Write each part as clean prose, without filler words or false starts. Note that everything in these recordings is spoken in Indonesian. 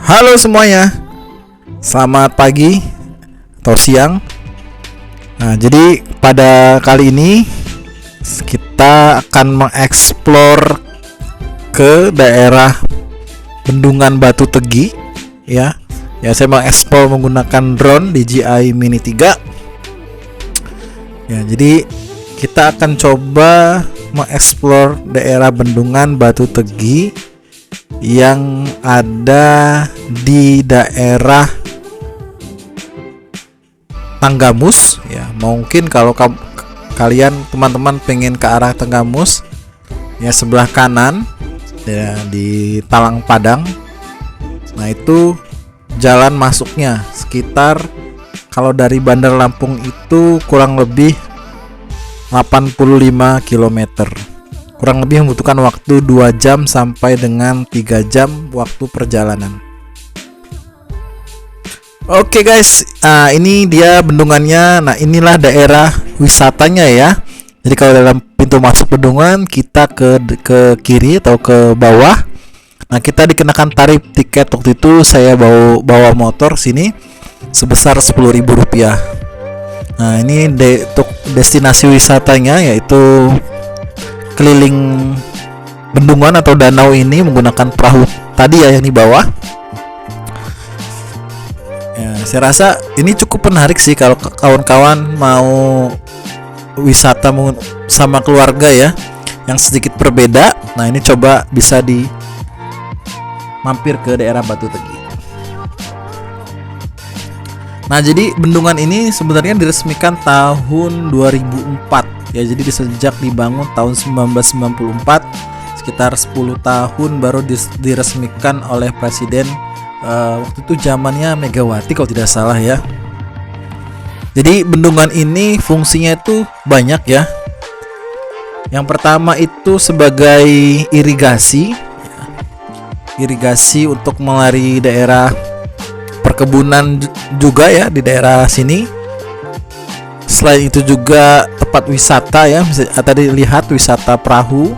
Halo semuanya, selamat pagi atau siang. Nah, jadi pada kali ini kita akan mengeksplor ke daerah Bendungan Batu Tegi, ya. Ya, saya mengeksplor menggunakan drone DJI Mini 3. Ya, jadi kita akan coba mengeksplor daerah Bendungan Batu Tegi yang ada di daerah Tanggamus, ya. Mungkin kalau kalian teman-teman pengen ke arah Tanggamus, ya sebelah kanan ya, di Talang Padang. Nah, itu jalan masuknya sekitar, kalau dari Bandar Lampung itu kurang lebih 85 km. Kurang lebih membutuhkan waktu 2 jam sampai dengan 3 jam waktu perjalanan. Oke guys, ini dia bendungannya. Nah, inilah daerah wisatanya ya. Jadi kalau dalam pintu masuk bendungan, kita ke kiri atau ke bawah. Nah, kita dikenakan tarif tiket. Waktu itu saya bawa motor sini sebesar Rp10.000. Nah, ini untuk destinasi wisatanya, yaitu keliling bendungan atau danau ini menggunakan perahu tadi ya yang di bawah. Ya, saya rasa ini cukup menarik sih kalau kawan-kawan mau wisata sama keluarga ya, yang sedikit berbeda. Nah, ini coba bisa mampir ke daerah Batu Tegi. Nah, jadi bendungan ini sebenarnya diresmikan tahun 2004 ya. Jadi sejak dibangun tahun 1994, sekitar 10 tahun baru diresmikan oleh Presiden waktu itu zamannya Megawati kalau tidak salah ya. Jadi bendungan ini fungsinya itu banyak ya. Yang pertama itu sebagai irigasi untuk melari daerah perkebunan juga ya di daerah sini. Selain itu juga tempat wisata ya, bisa tadi lihat wisata perahu.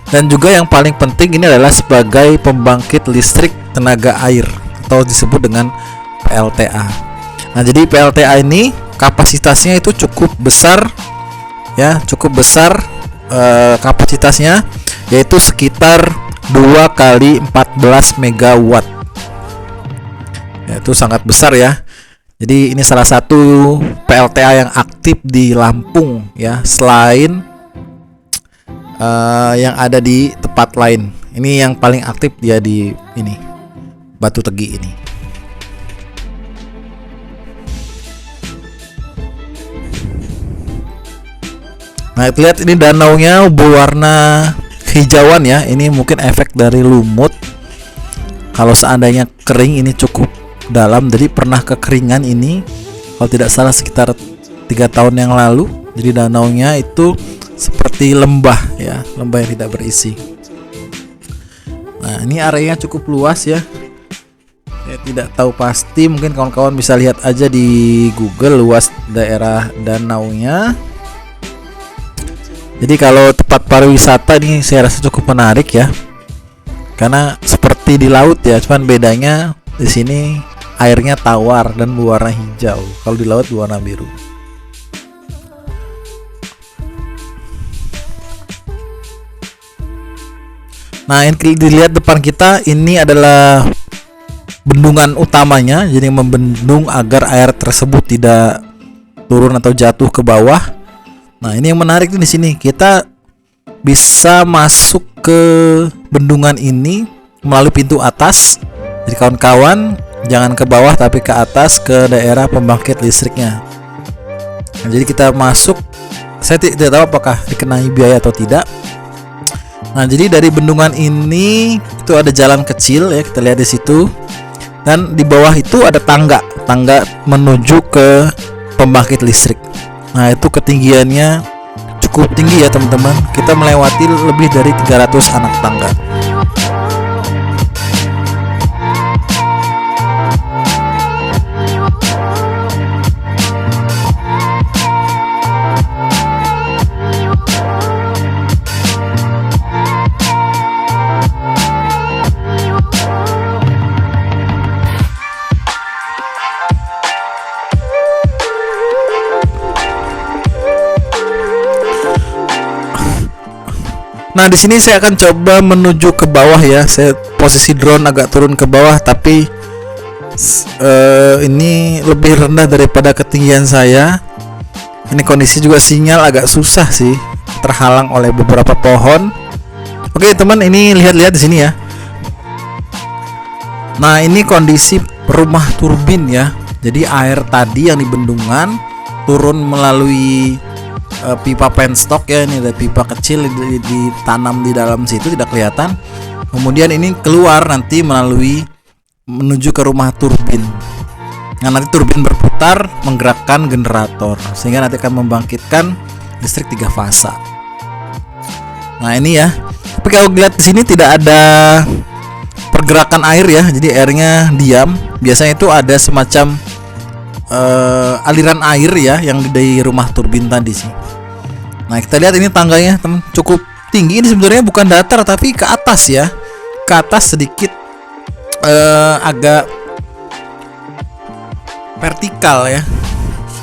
Dan juga yang paling penting ini adalah sebagai pembangkit listrik tenaga air atau disebut dengan PLTA. Nah, jadi PLTA ini kapasitasnya itu cukup besar ya, kapasitasnya yaitu sekitar 2 kali 14 megawatt. Ya, itu sangat besar ya. Jadi ini salah satu PLTA yang aktif di Lampung ya, selain yang ada di tempat lain. Ini yang paling aktif dia di ini Batu Tegi ini. Nah, lihat ini danaunya berwarna hijauan ya. Ini mungkin efek dari lumut. Kalau seandainya kering ini cukup dalam. Jadi pernah kekeringan ini kalau tidak salah sekitar 3 tahun yang lalu. Jadi danaunya itu seperti lembah ya, lembah yang tidak berisi. Nah, ini areanya cukup luas ya. Saya tidak tahu pasti, mungkin kawan-kawan bisa lihat aja di Google luas daerah danaunya. Jadi kalau tempat pariwisata ini saya rasa cukup menarik ya. Karena seperti di laut ya, cuman bedanya di sini airnya tawar dan berwarna hijau. Kalau di laut berwarna biru. Nah, yang dilihat depan kita ini adalah bendungan utamanya, jadi membendung agar air tersebut tidak turun atau jatuh ke bawah. Nah, ini yang menarik di sini, kita bisa masuk ke bendungan ini melalui pintu atas. Jadi kawan-kawan jangan ke bawah tapi ke atas, ke daerah pembangkit listriknya. Nah, jadi kita masuk, saya tidak tahu apakah dikenai biaya atau tidak. Nah, jadi dari bendungan ini itu ada jalan kecil ya, kita lihat di situ. Dan di bawah itu ada tangga menuju ke pembangkit listrik. Nah, itu ketinggiannya cukup tinggi ya teman-teman. Kita melewati lebih dari 300 anak tangga. Nah, di sini saya akan coba menuju ke bawah ya. Saya posisi drone agak turun ke bawah, tapi ini lebih rendah daripada ketinggian saya. Ini kondisi juga sinyal agak susah sih, terhalang oleh beberapa pohon. Oke teman, ini lihat-lihat di sini ya. Nah, ini kondisi rumah turbin ya. Jadi air tadi yang di bendungan turun melalui pipa penstock ya, ini ada pipa kecil ditanam di dalam situ, tidak kelihatan. Kemudian ini keluar nanti menuju ke rumah turbin. Nah, nanti turbin berputar menggerakkan generator sehingga nanti akan membangkitkan listrik 3 fasa. Nah, ini ya. Tapi kalau dilihat di sini tidak ada pergerakan air ya, jadi airnya diam. Biasanya itu ada semacam aliran air ya yang dari rumah turbin tadi sih. Nah, kita lihat ini tangganya teman, cukup tinggi. Ini sebenarnya bukan datar tapi ke atas ya, ke atas sedikit, agak vertikal ya,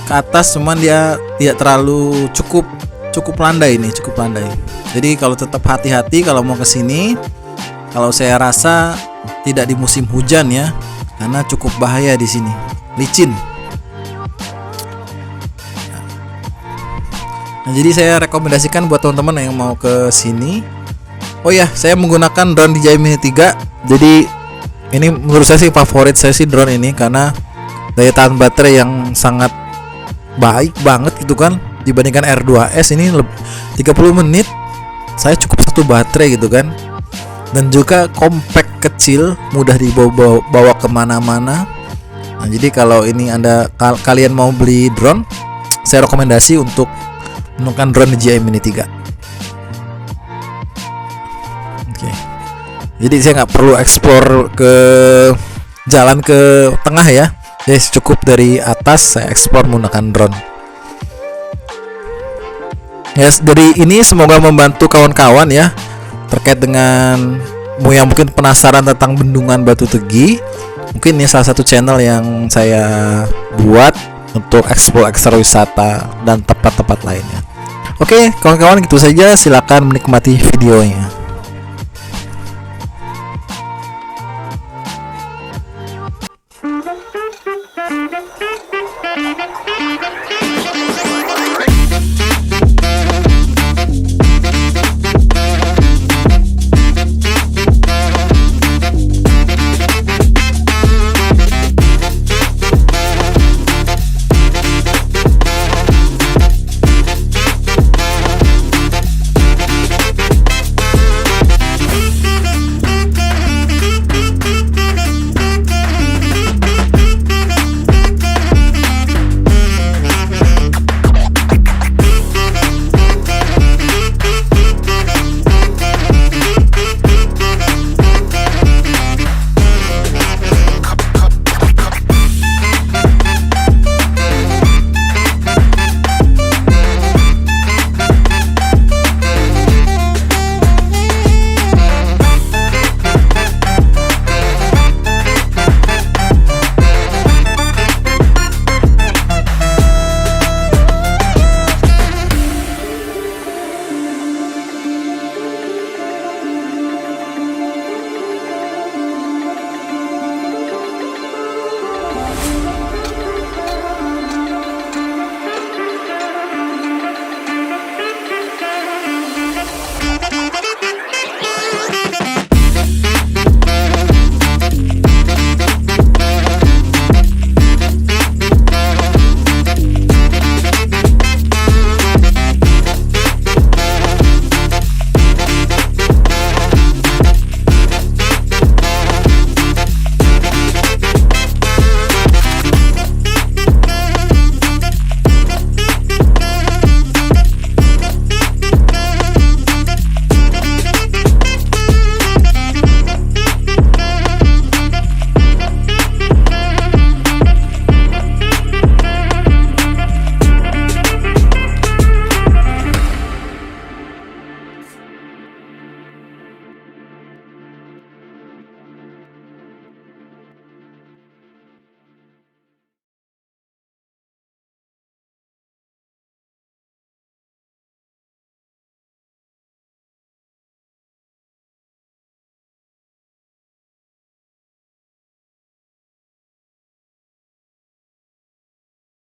ke atas, cuman dia tidak terlalu, cukup landai ini, cukup landai. Jadi kalau tetap hati-hati kalau mau ke sini. Kalau saya rasa tidak di musim hujan ya, karena cukup bahaya di sini, licin. Nah, jadi saya rekomendasikan buat teman-teman yang mau ke sini. Oh ya, saya menggunakan drone DJI Mini 3. Jadi ini menurut saya sih favorit saya sih drone ini, karena daya tahan baterai yang sangat baik banget gitu kan, dibandingkan R2S ini 30 menit saya cukup satu baterai gitu kan. Dan juga compact, kecil, mudah dibawa kemana-mana. Nah, jadi kalau ini kalian mau beli drone, saya rekomendasi untuk menggunakan drone DJI Mini 3. Oke. Jadi saya nggak perlu explore ke jalan ke tengah ya. Jadi cukup dari atas saya explore menggunakan drone. Yes, dari ini semoga membantu kawan-kawan ya terkait dengan yang mungkin penasaran tentang bendungan Batu Tegi. Mungkin ini salah satu channel yang saya buat untuk explore ekstra wisata dan tempat-tempat lainnya. Oke, kawan-kawan, gitu saja. Silakan menikmati videonya.